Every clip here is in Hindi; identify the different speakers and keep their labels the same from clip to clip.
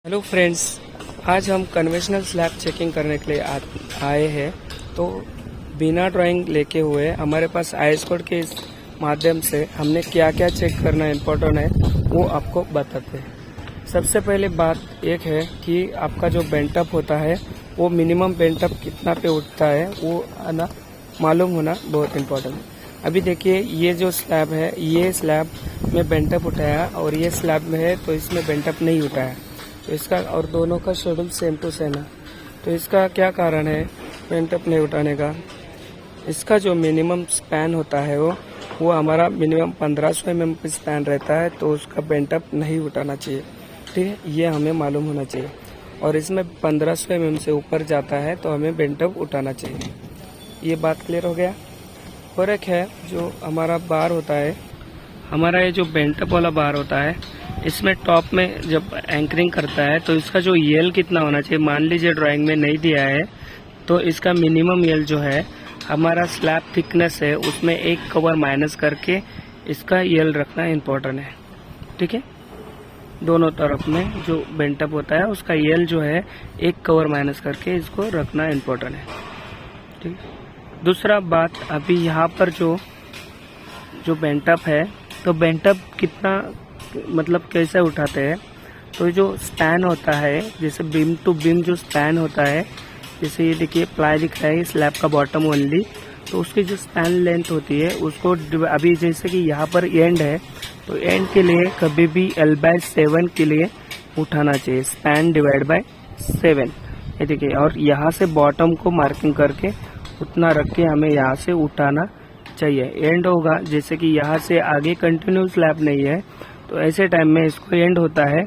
Speaker 1: हेलो फ्रेंड्स, आज हम कन्वेंशनल स्लैब चेकिंग करने के लिए आए हैं। तो बिना ड्राइंग लेके हुए हमारे पास आईएस कोड के इस माध्यम से हमने क्या क्या चेक करना इम्पोर्टेंट है वो आपको बताते हैं। सबसे पहले बात एक है कि आपका जो बेंटअप होता है वो मिनिमम बेंटअप कितना पे उठता है वो आना मालूम होना बहुत इम्पोर्टेंट है। अभी देखिए, ये जो स्लैब है ये स्लैब में बेंटअप उठाया और ये स्लैब में है तो इसमें बेंटअप नहीं उठाया, तो इसका और दोनों का शेड्यूल सेम टू सेम है। तो इसका क्या कारण है बेंटअप नहीं उठाने का? इसका जो मिनिमम स्पैन होता है वो हमारा मिनिमम 1500 mm स्पैन रहता है, तो उसका बेंटअप नहीं उठाना चाहिए। ठीक है, ये हमें मालूम होना चाहिए। और इसमें 1500 mm से ऊपर जाता है तो हमें बेंटअप उठाना चाहिए। ये बात क्लियर हो गया। और एक है जो हमारा बार होता है, हमारा ये जो बेंटअप वाला बार होता है इसमें टॉप में जब एंकरिंग करता है तो इसका जो यल कितना होना चाहिए, मान लीजिए ड्राइंग में नहीं दिया है तो इसका मिनिमम यल जो है हमारा स्लैब थिकनेस है उसमें एक कवर माइनस करके इसका यल रखना इम्पोर्टेंट है। ठीक है, दोनों तरफ में जो बेंटअप होता है उसका यल जो है एक कवर माइनस करके इसको रखना इम्पोर्टेंट है। ठीक है, दूसरा बात, अभी यहाँ पर जो बेंटअप है तो बेंटअप कितना मतलब कैसे उठाते हैं, तो जो स्पैन होता है जैसे बीम टू बीम जो स्पैन होता है, जैसे ये देखिए प्लाई दिख रहा है स्लैब का बॉटम ओनली, तो उसकी जो स्पैन लेंथ होती है उसको अभी जैसे कि यहाँ पर एंड है तो एंड के लिए कभी भी L/7 के लिए उठाना चाहिए, स्पैन डिवाइड बाय 7। ये देखिए, और यहाँ से बॉटम को मार्किंग करके उतना रख के हमें यहाँ से उठाना चाहिए। एंड होगा जैसे कि यहाँ से आगे कंटिन्यू स्लैब नहीं है तो ऐसे टाइम में इसको एंड होता है,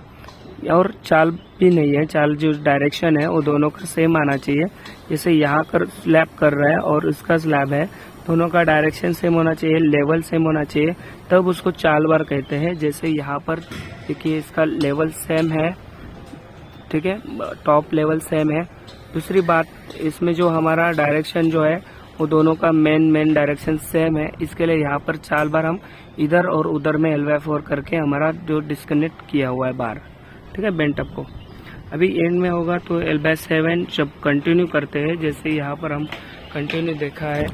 Speaker 1: और चाल भी नहीं है, चाल जो डायरेक्शन है वो दोनों का सेम आना चाहिए। जैसे यहाँ कर स्लैब कर रहा है और इसका स्लैब है, दोनों का डायरेक्शन सेम होना चाहिए, लेवल सेम होना चाहिए, तब उसको चाल बार कहते हैं। जैसे यहाँ पर देखिए इसका लेवल सेम है, ठीक है, टॉप लेवल सेम है। दूसरी बात, इसमें जो हमारा डायरेक्शन जो है वो दोनों का मेन डायरेक्शन सेम है, इसके लिए यहाँ पर 4 बार हम इधर और उधर में L/4 करके हमारा जो डिस्कनेक्ट किया हुआ है बार, ठीक है, बेंटअप को। अभी एंड में होगा तो L/7 जब कंटिन्यू करते हैं, जैसे यहाँ पर हम कंटिन्यू देखा है,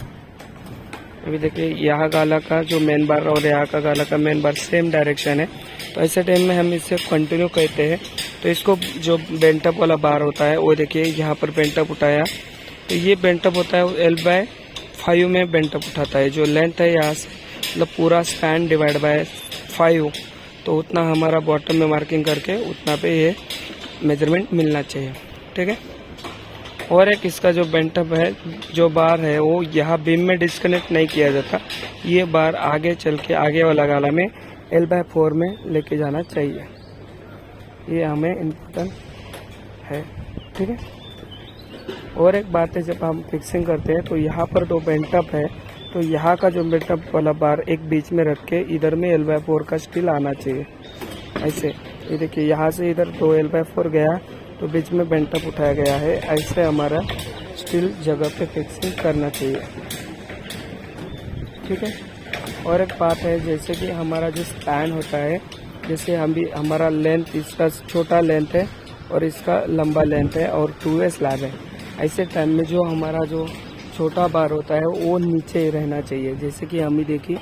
Speaker 1: अभी देखिए यहाँ गाला का जो मेन बार और यहाँ का गाला का मेन बार सेम डायरेक्शन है, तो ऐसे टाइम में हम इसे कंटिन्यू कहते हैं। तो इसको जो बेंटअप वाला बार होता है वो देखिए यहाँ पर बेंटअप उठाया, तो ये बेंटअप होता है L/5 में बेंटअप उठाता है। जो लेंथ है यहाँ से मतलब पूरा स्पैन डिवाइड बाय 5, तो उतना हमारा बॉटम में मार्किंग करके उतना पे ये मेजरमेंट मिलना चाहिए। ठीक है, और एक इसका जो बेंटअप है जो बार है वो यहाँ बीम में डिस्कनेक्ट नहीं किया जाता, ये बार आगे चल के आगे वाला गाला में L/4 में लेके जाना चाहिए। ये हमें इम्पोर्टेंट है। ठीक है, और एक बात है, जब हम फिक्सिंग करते हैं तो यहाँ पर 2 बेंटअप है, तो यहाँ का जो बेंटअप वाला बार एक बीच में रख के इधर में L/4 का स्टील आना चाहिए। ऐसे ये देखिए यहाँ से इधर 2 L/4 गया तो बीच में बेंटअप उठाया गया है, ऐसे हमारा स्टील जगह पे फिक्सिंग करना चाहिए। ठीक है, और एक बात है, जैसे कि हमारा जो स्पैन होता है, जैसे हमारा लेंथ, इसका छोटा लेंथ है और इसका लंबा लेंथ है और 2 स्लैब है, ऐसे टाइम में जो हमारा जो छोटा बार होता है वो नीचे रहना चाहिए। जैसे कि हम ही देखिए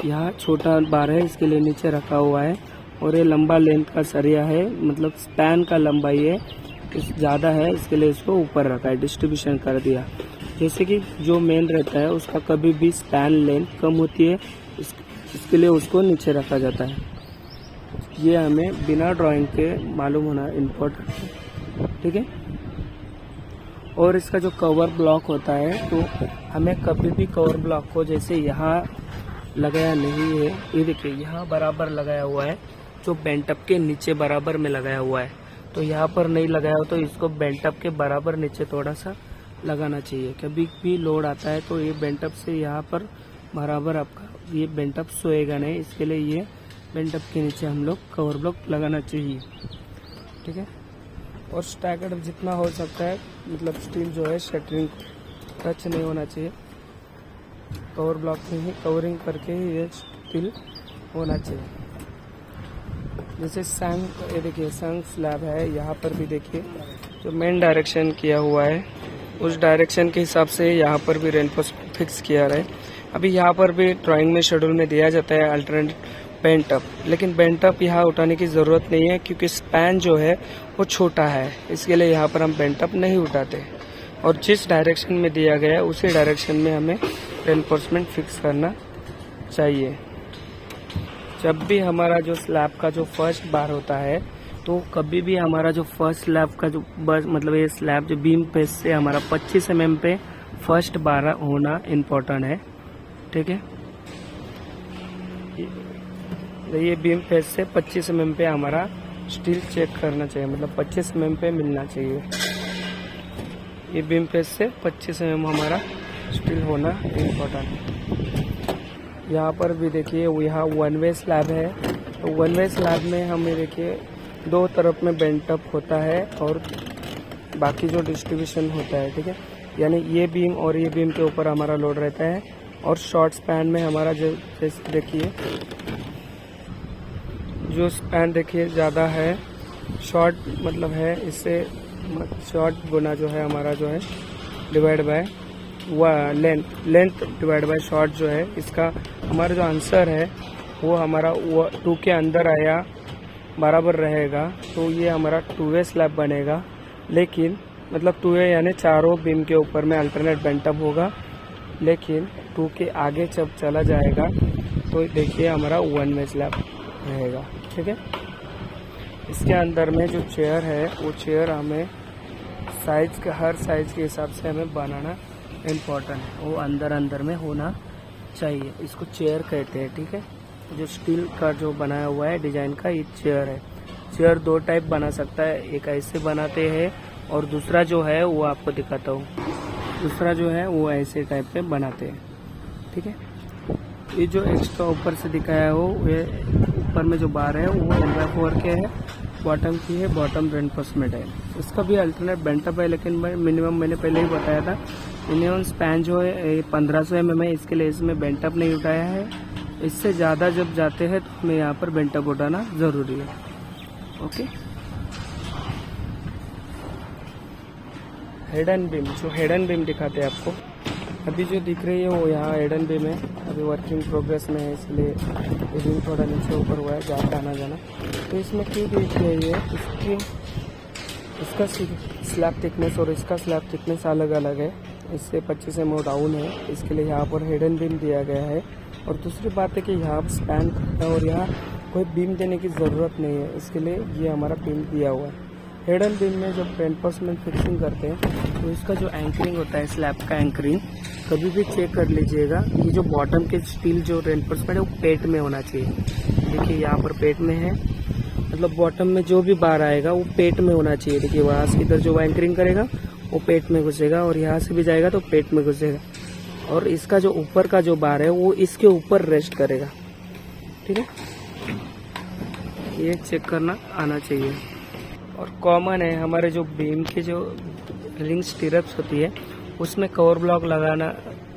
Speaker 1: यहाँ छोटा बार है, इसके लिए नीचे रखा हुआ है, और ये लंबा लेंथ का सरिया है, मतलब स्पैन का लंबाई है ज़्यादा है, इसके लिए इसको ऊपर रखा है, डिस्ट्रीब्यूशन कर दिया। जैसे कि जो मेन रहता है उसका कभी भी स्पैन लेंथ कम होती है, इसके लिए उसको नीचे रखा जाता है। ये हमें बिना ड्राइंग के मालूम होना इम्पोर्टेंट है। ठीक है, और इसका जो कवर ब्लॉक होता है तो हमें कभी भी कवर ब्लॉक को जैसे यहाँ लगाया नहीं है, ये देखिए यहाँ बराबर लगाया हुआ है, जो बेंटअप के नीचे बराबर में लगाया हुआ है, तो यहाँ पर नहीं लगाया हो तो इसको बेंटअप के बराबर नीचे थोड़ा सा लगाना चाहिए। कभी भी लोड आता है तो ये बेंटअप से यहाँ पर बराबर आपका ये बेंटअप सोएगा नहीं, इसके लिए ये बेंटअप के नीचे हम लोग कवर ब्लॉक लगाना चाहिए। ठीक है, और स्टैगर्ड जितना हो सकता है, मतलब स्टील जो है शटरिंग टच नहीं होना चाहिए, कवर ब्लॉक में ही कवरिंग करके ही ये स्टील होना चाहिए। जैसे संक, ये देखिए संक स्लैब है, यहाँ पर भी देखिए जो मेन डायरेक्शन किया हुआ है उस डायरेक्शन के हिसाब से यहाँ पर भी रेनफोर्समेंट फिक्स किया है। अभी यहाँ पर भी ड्राइंग में शेड्यूल में दिया जाता है अल्टरनेट बेंट अप, लेकिन बेंट अप यहाँ उठाने की ज़रूरत नहीं है क्योंकि स्पैन जो है वो छोटा है, इसके लिए यहाँ पर हम बेंट अप नहीं उठाते। और जिस डायरेक्शन में दिया गया है उसी डायरेक्शन में हमें रेनफोर्समेंट फिक्स करना चाहिए। जब भी हमारा जो स्लैब का जो फर्स्ट बार होता है तो कभी भी हमारा जो फर्स्ट स्लैब का जो बस मतलब ये स्लैब जो बीम पेज से हमारा 25 mm पे फर्स्ट बार होना इम्पोर्टेंट है, ठीक है। ये बीम पेज से 25 mm पे हमारा स्टील चेक करना चाहिए, मतलब 25 mm पे मिलना चाहिए। ये बीम पेज से 25 mm हमारा स्टील होना इम्पोर्टेंट है। यहाँ पर भी देखिए यहाँ वन वे स्लैब है, तो वन वे स्लैब में हमें देखिए दो तरफ में बेंट अप होता है और बाकी जो डिस्ट्रीब्यूशन होता है, ठीक है। यानी ये बीम और ये बीम के ऊपर हमारा लोड रहता है और शॉर्ट स्पैन में हमारा जैसे देखिए जो स्पैन देखिए ज़्यादा है, शॉर्ट मतलब है, इससे शॉर्ट गुना जो है हमारा जो है divide by length divide by short जो है, इसका हमारा जो आंसर है वो हमारा 2 के अंदर आया बराबर रहेगा, तो ये हमारा 2 वे स्लैब बनेगा। लेकिन मतलब 2 वे यानी चारों बीम के ऊपर में अल्टरनेट बेंट अप होगा, लेकिन 2 के आगे जब चला जाएगा तो देखिए हमारा 1 वे स्लैब रहेगा, ठीक है। इसके अंदर में जो चेयर है वो चेयर हमें साइज के हर साइज के हिसाब से हमें बनाना इम्पोर्टेंट है, वो अंदर में होना चाहिए। इसको चेयर कहते हैं, ठीक है। जो स्टील का जो बनाया हुआ है डिजाइन का ये चेयर है। चेयर 2 टाइप बना सकता है, एक ऐसे बनाते हैं और दूसरा जो है वो आपको दिखाता हूँ, दूसरा जो है वो ऐसे टाइप पे बनाते हैं, ठीक है। ये जो एक्स्ट्रा ऊपर से दिखाया हो ये ऊपर में जो बार है वो 4 के है, बॉटम की है, बॉटम रेनफोर्समेंट है। इसका भी अल्टरनेट बेंट अप है, लेकिन मिनिमम मैंने पहले ही बताया था मिनिमम स्पैन जो है 1500 mm है, इसके लिए इसमें बेंट अप नहीं उठाया है। इससे ज़्यादा जब जाते हैं तो हमें यहाँ पर बेंट अप उठाना ज़रूरी है, ओके। हेडन बीम, जो हेडन बीम दिखाते हैं आपको, अभी जो दिख रही है वो यहाँ हेडन बीम है, अभी वर्किंग प्रोग्रेस में है, इसलिए ये बीम थोड़ा नीचे ऊपर हुआ है, जाके आना जाना। तो इसमें क्यों दिख रही है, इसका स्लैब थिकनेस और इसका स्लैब थिकनेस अलग अलग है, इससे 25 mm डाउन है, इसके लिए यहाँ पर हेडन बीम दिया गया है। और दूसरी बात है कि यहाँ स्पैन करता है और यहाँ कोई बीम देने की ज़रूरत नहीं है, इसके लिए ये हमारा बीम दिया हुआ है। हेडन बीम में जब रेनफोर्समेंट फिक्सिंग करते हैं तो इसका जो एंकरिंग होता है, स्लैब का एंकरिंग कभी भी चेक कर लीजिएगा। ये जो बॉटम के स्टील जो रेनफोर्समेंट है वो पेट में होना चाहिए, देखिए यहाँ पर पेट में है, मतलब बॉटम में जो भी बार आएगा वो पेट में होना चाहिए। देखिए वहाँ से इधर जो एंकरिंग करेगा वो पेट में घुसेगा और यहाँ से भी जाएगा तो पेट में घुसेगा, और इसका जो ऊपर का जो बार है वो इसके ऊपर रेस्ट करेगा, ठीक है। ये चेक करना आना चाहिए। और कॉमन है हमारे जो बीम के जो रिंग स्टीरप्स होती है उसमें कवर ब्लॉक लगाना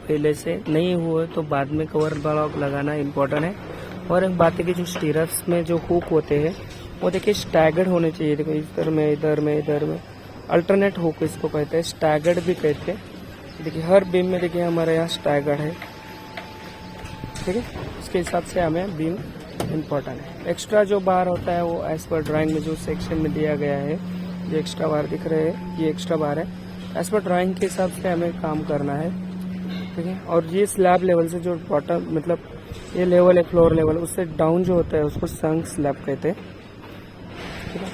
Speaker 1: पहले से नहीं हुआ तो बाद में कवर ब्लॉक लगाना इम्पोर्टेंट है। और एक बात है कि जो स्टीरप्स में जो हुक होते हैं वो देखिए स्टैगर्ड होने चाहिए, देखो इधर में इधर में इधर में, अल्टरनेट हुक इसको कहते हैं, स्टैगर्ड भी कहते हैं। देखिए हर बीम में देखिए हमारे यहाँ स्टैगर्ड है, ठीक है। इसके हिसाब से हमें बीम इम्पोर्टेंट है। एक्स्ट्रा जो बार होता है वो एज पर ड्राइंग में जो सेक्शन में दिया गया है, जो एक्स्ट्रा बार दिख रहे हैं ये एक्स्ट्रा बार है, एज पर ड्राइंग के हिसाब से हमें काम करना है, ठीक है। और ये स्लैब लेवल से जो बॉटम मतलब ये लेवल है फ्लोर लेवल, उससे डाउन जो होता है उसको संक स्लैब कहते हैं, ठीक है।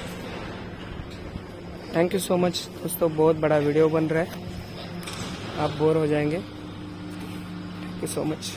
Speaker 1: थैंक यू सो मच दोस्तों, बहुत बड़ा वीडियो बन रहा है, आप बोर हो जाएंगे। Thank you so much.